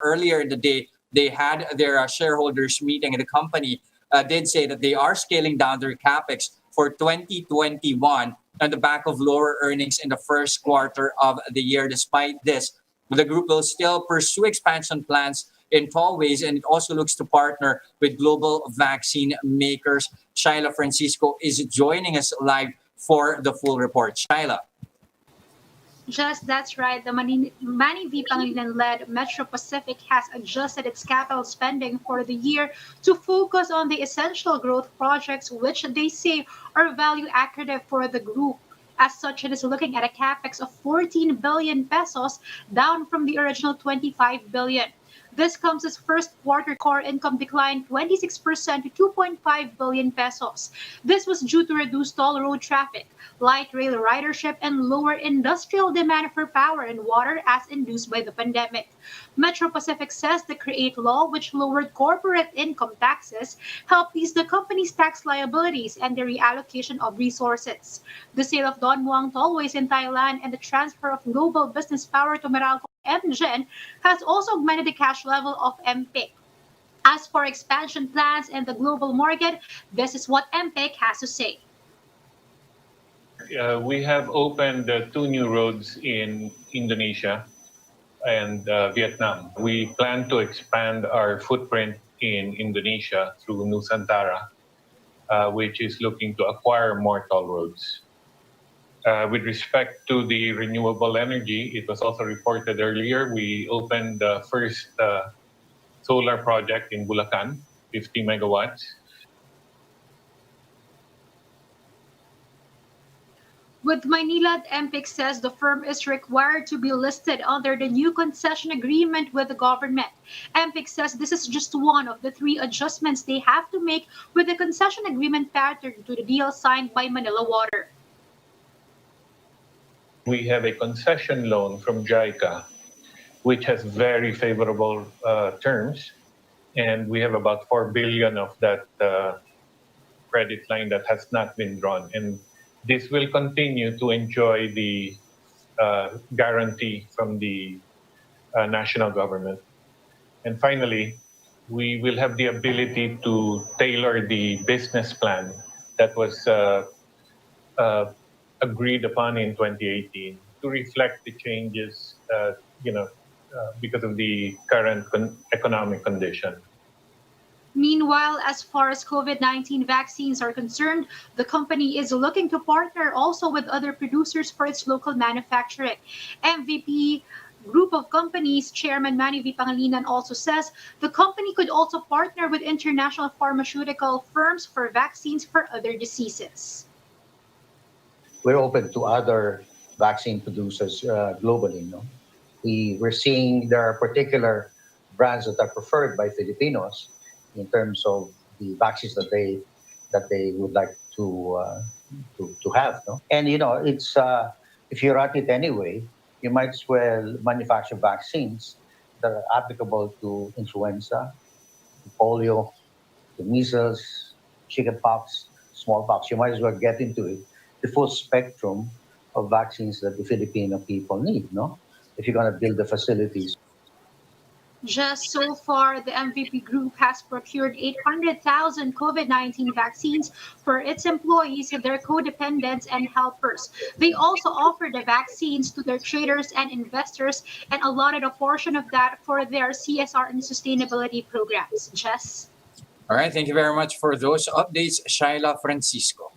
earlier in the day, they had their shareholders meeting, and the company did say that they are scaling down their capex for 2021 on the back of lower earnings in the first quarter of the year. Despite this, the group will still pursue expansion plans in tollways, and it also looks to partner with global vaccine makers. Shyla Francisco is joining us live for the full report. Shyla. Just that's right. The Manny V. Pangilinan-led Metro Pacific has adjusted its capital spending for the year to focus on the essential growth projects, which they say are value accretive for the group. As such, it is looking at a capex of 14 billion pesos, down from the original 25 billion. This comes as first quarter core income declined 26% to 2.5 billion pesos. This was due to reduced toll road traffic, light rail ridership, and lower industrial demand for power and water as induced by the pandemic. Metro Pacific says the CREATE law, which lowered corporate income taxes, helped ease the company's tax liabilities and the reallocation of resources. The sale of Don Muang tollways in Thailand and the transfer of global business power to Meralco MGen has also augmented the cash level of MPIC. As for expansion plans in the global market, this is what MPIC has to say. We have opened two new roads in Indonesia and Vietnam. We plan to expand our footprint in Indonesia through Nusantara, which is looking to acquire more toll roads. With respect to the renewable energy, it was also reported earlier, we opened the first solar project in Bulacan, 50 megawatts. With Maynilad, MPIC says the firm is required to be listed under the new concession agreement with the government. MPIC says this is just one of the three adjustments they have to make with the concession agreement pattern to the deal signed by Manila Water. We have a concession loan from JICA, which has very favorable terms, and we have about 4 billion of that credit line that has not been drawn. And this will continue to enjoy the guarantee from the national government. And finally, we will have the ability to tailor the business plan that was agreed upon in 2018 to reflect the changes, because of the current economic condition. Meanwhile, as far as COVID-19 vaccines are concerned, the company is looking to partner also with other producers for its local manufacturing. MVP Group of Companies Chairman Manny V. Pangilinan also says the company could also partner with international pharmaceutical firms for vaccines for other diseases. We're open to other vaccine producers globally. No? We're seeing there are particular brands that are preferred by Filipinos in terms of the vaccines that they would like to have. No? And it's if you're at it anyway, you might as well manufacture vaccines that are applicable to influenza, to polio, to measles, chickenpox, smallpox. You might as well get into it, the full spectrum of vaccines that the Filipino people need, no? If you're going to build the facilities. Just so far, the MVP Group has procured 800,000 COVID-19 vaccines for its employees, their co-dependents, and helpers. They also offered the vaccines to their traders and investors and allotted a portion of that for their CSR and sustainability programs. Jess? All right, thank you very much for those updates, Shyla Francisco.